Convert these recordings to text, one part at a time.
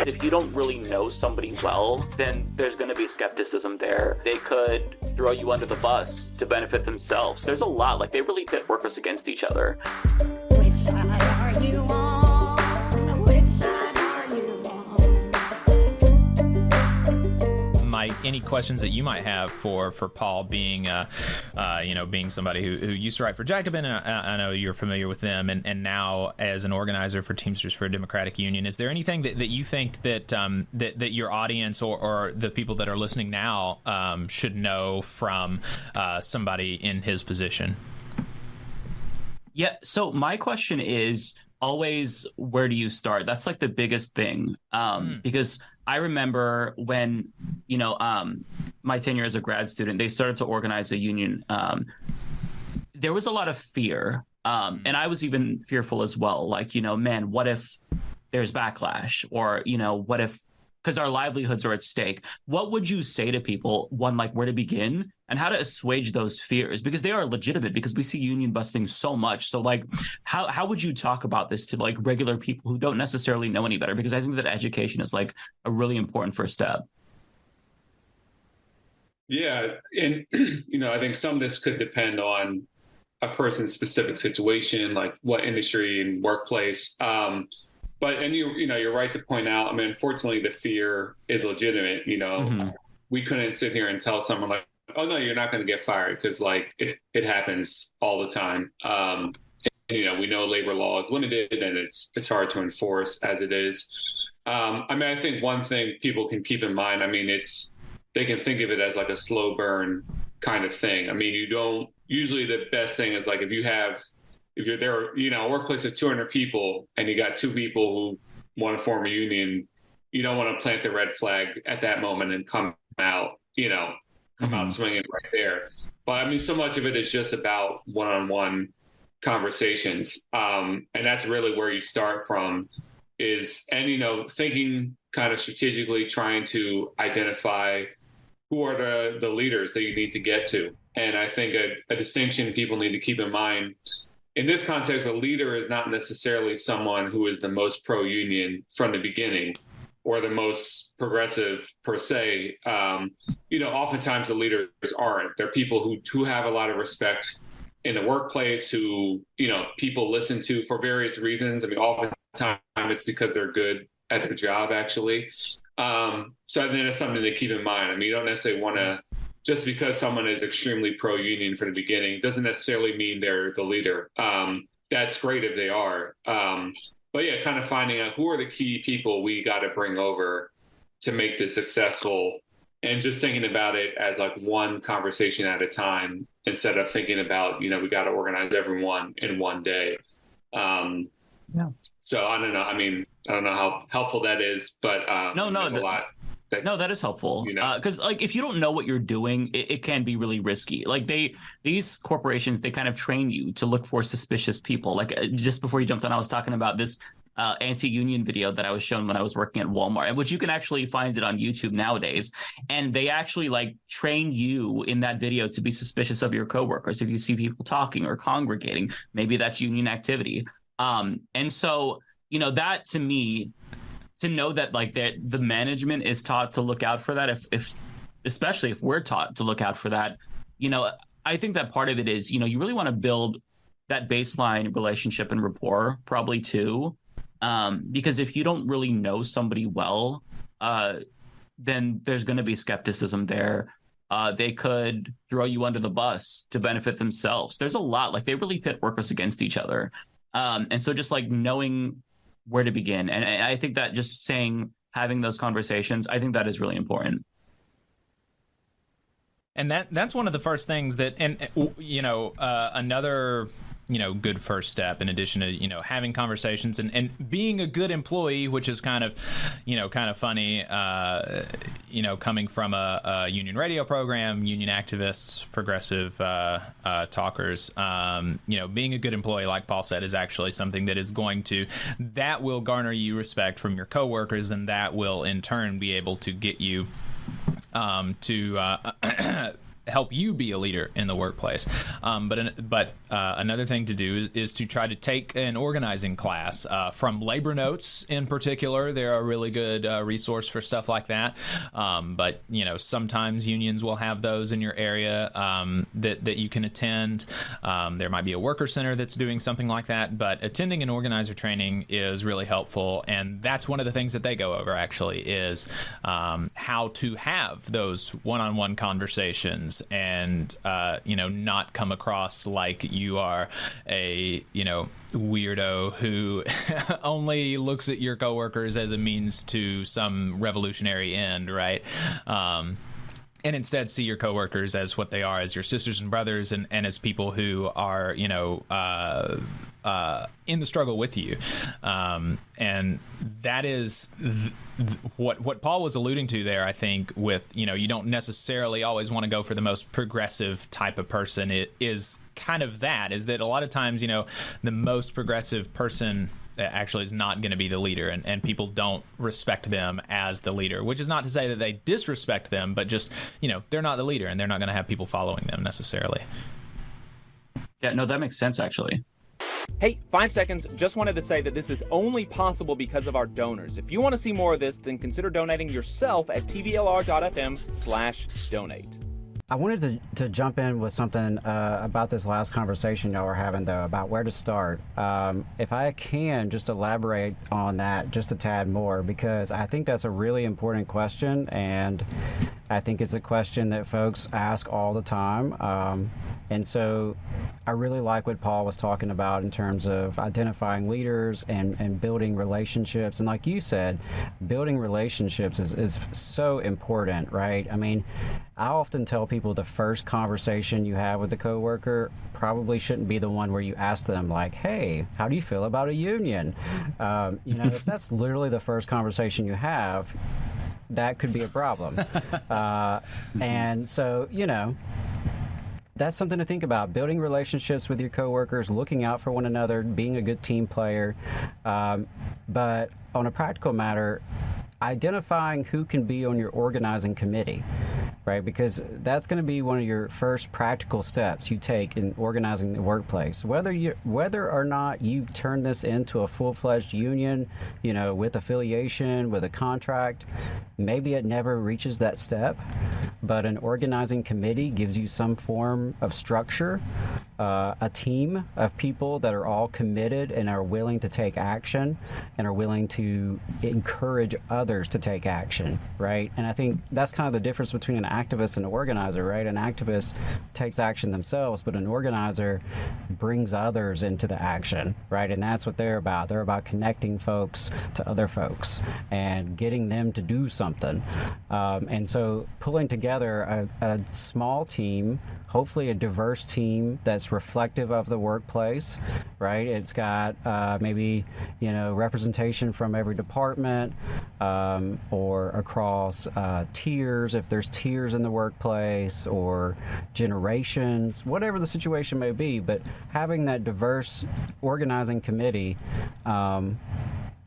if you don't really know somebody well, then there's going to be skepticism there. They could throw you under the bus to benefit themselves. There's a lot, like they really pit workers against each other. Which side are you on? Which side are you on? Mike, any questions that you might have for Paul, being being somebody who used to write for Jacobin, and I know you're familiar with them, and now as an organizer for Teamsters for a Democratic Union, is there anything that you think that that your audience or the people that are listening now should know from somebody in his position? Yeah, so my question is always, where do you start? That's like the biggest thing, because I remember when, my tenure as a grad student, they started to organize a union. There was a lot of fear, and I was even fearful as well. Like, man, what if there's backlash? Or, what if, because our livelihoods are at stake. What would you say to people, one, like where to begin and how to assuage those fears? Because they are legitimate, because we see union busting so much. So like, how would you talk about this to like regular people who don't necessarily know any better? Because I think that education is like a really important first step. Yeah. And, I think some of this could depend on a person's specific situation, like what industry and workplace. But you're right to point out, I mean, unfortunately, the fear is legitimate. We couldn't sit here and tell someone like, oh, no, you're not going to get fired, because like it happens all the time. We know labor law is limited and it's hard to enforce as it is. I think one thing people can keep in mind, they can think of it as like a slow burn kind of thing. Usually the best thing is like if you're there, a workplace of 200 people and you got two people who want to form a union, you don't want to plant the red flag at that moment and come out swinging right there. But so much of it is just about one-on-one conversations. And that's really where you start from thinking kind of strategically, trying to identify who are the leaders that you need to get to. And I think a distinction people need to keep in mind in this context, a leader is not necessarily someone who is the most pro-union from the beginning or the most progressive per se. Oftentimes the leaders aren't. They're people who have a lot of respect in the workplace, who, people listen to for various reasons. Oftentimes it's because they're good at their job, actually. So I think that's something to keep in mind. You don't necessarily want to, just because someone is extremely pro-union from the beginning doesn't necessarily mean they're the leader. That's great if they are. But yeah, kind of finding out who are the key people we got to bring over to make this successful, and just thinking about it as like one conversation at a time instead of thinking about, we got to organize everyone in one day. So I don't know. I don't know how helpful that is, but there's a lot. No, that is helpful. Because like if you don't know what you're doing, it can be really risky. Like these corporations, they kind of train you to look for suspicious people. Like just before you jumped on, I was talking about this anti-union video that I was shown when I was working at Walmart, which you can actually find it on YouTube nowadays. And they actually like train you in that video to be suspicious of your coworkers. If you see people talking or congregating, maybe that's union activity. And so, that to me, to know that like the management is taught to look out for that, if especially if we're taught to look out for that, I think that part of it is, you really want to build that baseline relationship and rapport probably too. Because if you don't really know somebody well, then there's going to be skepticism there. They could throw you under the bus to benefit themselves. There's a lot, like they really pit workers against each other. And so just like knowing where to begin. And I think that just having those conversations, I think that is really important. And that's one of the first things that, another, good first step in addition to, having conversations and being a good employee, which is kind of funny, coming from a union radio program, union activists, progressive talkers, being a good employee, like Paul said, is actually something that will garner you respect from your coworkers, and that will in turn be able to get you to help you be a leader in the workplace. But another thing to do is to try to take an organizing class from Labor Notes in particular. They're a really good resource for stuff like that. But sometimes unions will have those in your area that you can attend. There might be a worker center that's doing something like that, but attending an organizer training is really helpful, and that's one of the things that they go over actually is how to have those one-on-one conversations and not come across like you are a weirdo who only looks at your coworkers as a means to some revolutionary end, right? And instead see your coworkers as what they are, as your sisters and brothers, and as people who are, in the struggle with you. And that is what Paul was alluding to there, I think, with, you don't necessarily always want to go for the most progressive type of person. It is kind of is that a lot of times, the most progressive person actually is not going to be the leader, and people don't respect them as the leader, which is not to say that they disrespect them, but just, they're not the leader and they're not going to have people following them necessarily. Yeah, no, that makes sense, actually. Hey, 5 seconds. Just wanted to say that this is only possible because of our donors. If you want to see more of this, then consider donating yourself at tvlr.fm/donate. I wanted to jump in with something about this last conversation y'all were having, though, about where to start. If I can just elaborate on that just a tad more, because I think that's a really important question, and I think it's a question that folks ask all the time. And so I really like what Paul was talking about in terms of identifying leaders and building relationships. And like you said, building relationships is so important, right? I mean, I often tell people the first conversation you have with a coworker probably shouldn't be the one where you ask them, like, hey, how do you feel about a union? If that's literally the first conversation you have, that could be a problem. And so, that's something to think about. Building relationships with your coworkers, looking out for one another, being a good team player. But on a practical matter, identifying who can be on your organizing committee, right? Because that's going to be one of your first practical steps you take in organizing the workplace. Whether or not you turn this into a full-fledged union, with affiliation, with a contract, maybe it never reaches that step, but an organizing committee gives you some form of structure, a team of people that are all committed and are willing to take action and are willing to encourage others to take action, right? And I think that's kind of the difference between an activist and an organizer, right? An activist takes action themselves, but an organizer brings others into the action, right? And that's what they're about. They're about connecting folks to other folks and getting them to do something. And so pulling together a small team, hopefully a diverse team that's reflective of the workplace, right? It's got maybe, representation from every department or across tiers, if there's tiers in the workplace, or generations, whatever the situation may be. But having that diverse organizing committee,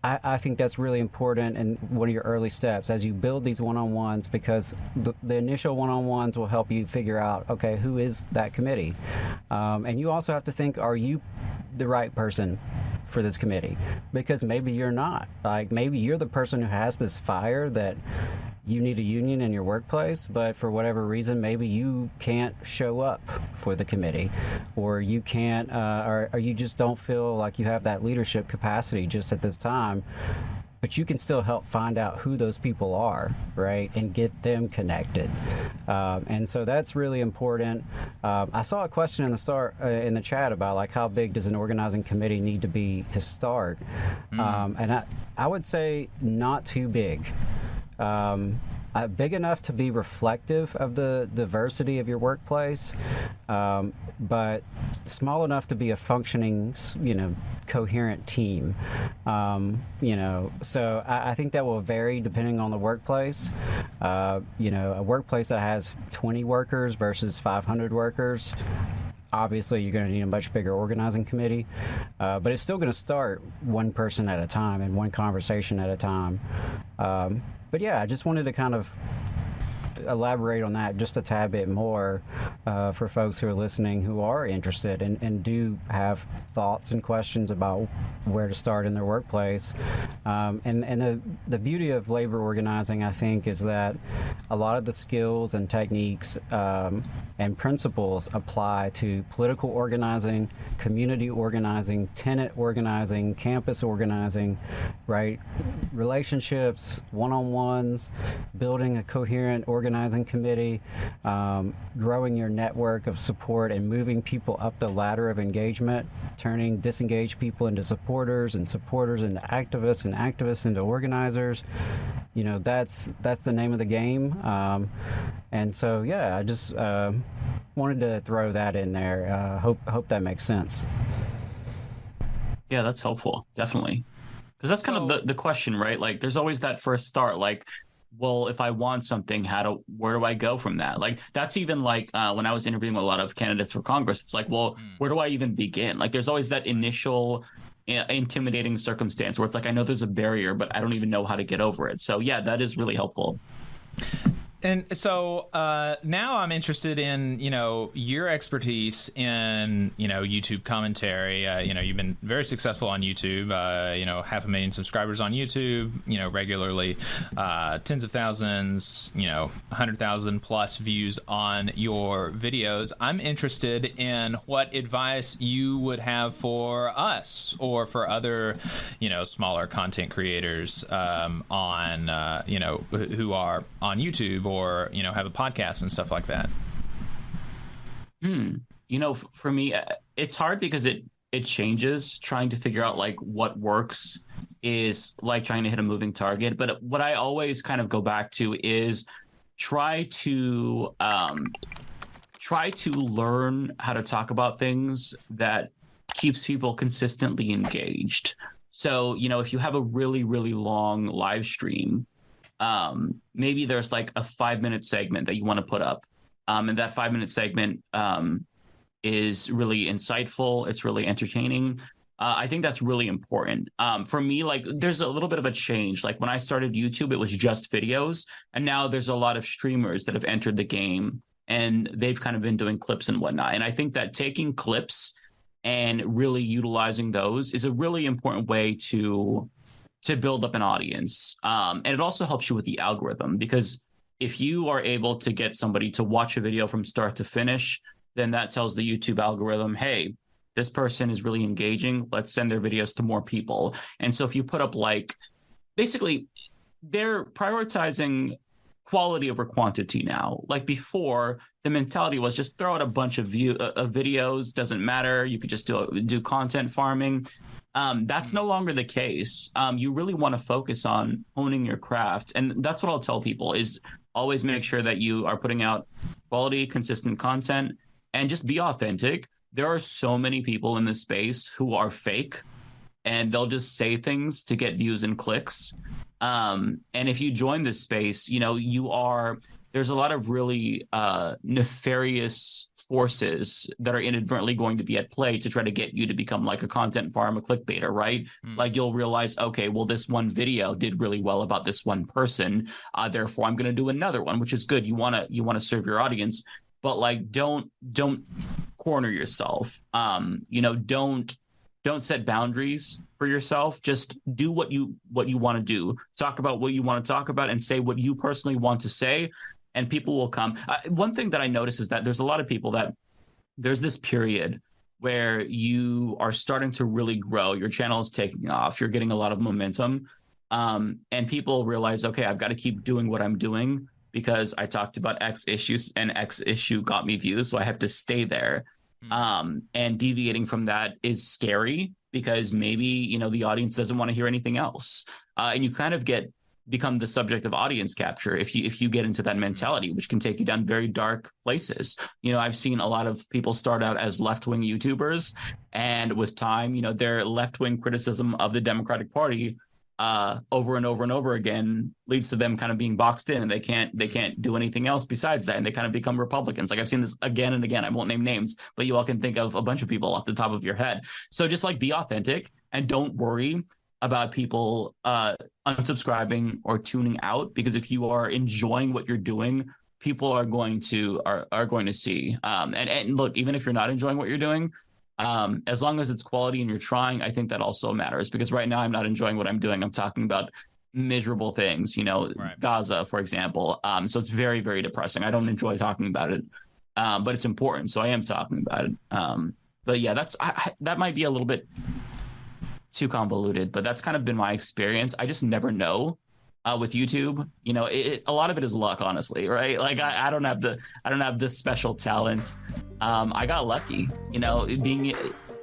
I think that's really important and one of your early steps as you build these one-on-ones, because the initial one-on-ones will help you figure out, okay, who is that committee? And you also have to think, are you the right person for this committee? Because maybe you're not. Like, maybe you're the person who has this fire that you need a union in your workplace, but for whatever reason, maybe you can't show up for the committee, or you can't, or you just don't feel like you have that leadership capacity just at this time. But you can still help find out who those people are, right, and get them connected. And so that's really important. I saw a question in the chat about, like, how big does an organizing committee need to be to start? And I would say not too big. Big enough to be reflective of the diversity of your workplace, but small enough to be a functioning, coherent team. So I think that will vary depending on the workplace. A workplace that has 20 workers versus 500 workers, obviously you're going to need a much bigger organizing committee, but it's still going to start one person at a time and one conversation at a time. But yeah, I just wanted to kind of elaborate on that just a tad bit more for folks who are listening who are interested and do have thoughts and questions about where to start in their workplace. And the beauty of labor organizing, I think, is that a lot of the skills and techniques and principles apply to political organizing, community organizing, tenant organizing, campus organizing, right? Relationships, one-on-ones, building a coherent organizing committee, growing your network of support and moving people up the ladder of engagement, turning disengaged people into supporters and supporters into activists and activists into organizers. You know, that's the name of the game. And so, yeah, I just wanted to throw that in there. Hope that makes sense. Yeah, that's helpful. Definitely. Because that's kind of the question, right? Like, there's always that first start. Like, well, if I want something, where do I go from that? Like, that's even like when I was interviewing a lot of candidates for Congress, it's like, well, where do I even begin? Like, there's always that initial intimidating circumstance where it's like, I know there's a barrier, but I don't even know how to get over it. So yeah, that is really helpful. And so now I'm interested in, your expertise in, YouTube commentary. You've been very successful on YouTube, 500,000 subscribers on YouTube, regularly, tens of thousands, 100,000 plus views on your videos. I'm interested in what advice you would have for us or for other, smaller content creators on, who are on YouTube or have a podcast and stuff like that. For me, it's hard because it changes. Trying to figure out like what works is like trying to hit a moving target. But what I always kind of go back to is try to learn how to talk about things that keeps people consistently engaged. So, if you have a really, really long live stream, maybe there's like a 5-minute segment that you want to put up. And that 5-minute segment is really insightful. It's really entertaining. I think that's really important. For me, like there's a little bit of a change. Like when I started YouTube, it was just videos. And now there's a lot of streamers that have entered the game and they've kind of been doing clips and whatnot. And I think that taking clips and really utilizing those is a really important way to build up an audience. And it also helps you with the algorithm, because if you are able to get somebody to watch a video from start to finish, then that tells the YouTube algorithm, hey, this person is really engaging. Let's send their videos to more people. And so if you put up basically they're prioritizing quality over quantity now. Like before, the mentality was just throw out a bunch of videos, doesn't matter. You could just do content farming. That's no longer the case. You really want to focus on honing your craft. And that's what I'll tell people is always make sure that you are putting out quality, consistent content and just be authentic. There are so many people in this space who are fake and they'll just say things to get views and clicks. And if you join this space, there's a lot of really nefarious forces that are inadvertently going to be at play to try to get you to become like a content farm, a clickbaiter, right? Like you'll realize, okay, well, this one video did really well about this one person. Therefore, I'm going to do another one, which is good. You want to serve your audience, but like, don't corner yourself. Don't set boundaries for yourself. Just do what you want to do. Talk about what you want to talk about and say what you personally want to say, and people will come. One thing that I notice is that there's a lot of people that there's this period where you are starting to really grow. Your channel is taking off. You're getting a lot of momentum. And people realize, okay, I've got to keep doing what I'm doing because I talked about X issues and X issue got me views. So I have to stay there. And deviating from that is scary because maybe, the audience doesn't want to hear anything else. And you kind of become the subject of audience capture if you get into that mentality, which can take you down very dark places. I've seen a lot of people start out as left-wing YouTubers, and with time, their left-wing criticism of the Democratic Party over and over and over again leads to them kind of being boxed in, and they can't do anything else besides that, and they kind of become Republicans. Like I've seen this again and again. I won't name names, but you all can think of a bunch of people off the top of your head. So just like be authentic and don't worry about people unsubscribing or tuning out, because if you are enjoying what you're doing, people are going to see. And look, even if you're not enjoying what you're doing, as long as it's quality and you're trying, I think that also matters, because right now I'm not enjoying what I'm doing. I'm talking about miserable things, Right. Gaza, for example. So it's very, very depressing. I don't enjoy talking about it, but it's important, so I am talking about it. But yeah, that might be a little bit too convoluted, but that's kind of been my experience. I just never know. With YouTube, a lot of it is luck, honestly, right? Like I don't have this special talent. I got lucky, being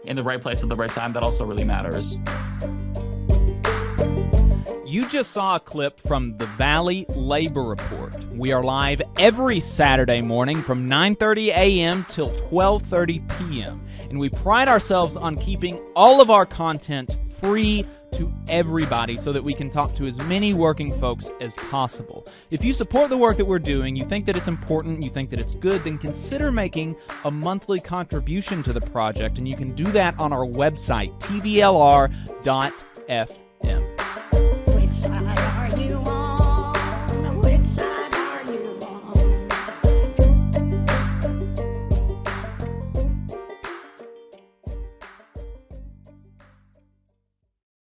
in the right place at the right time. That also really matters. You just saw a clip from the Valley Labor Report. We are live every Saturday morning from 9:30 a.m. till 12:30 p.m. And we pride ourselves on keeping all of our content free to everybody so that we can talk to as many working folks as possible. If you support the work that we're doing, you think that it's important, you think that it's good, then consider making a monthly contribution to the project, and you can do that on our website, tvlr.fm.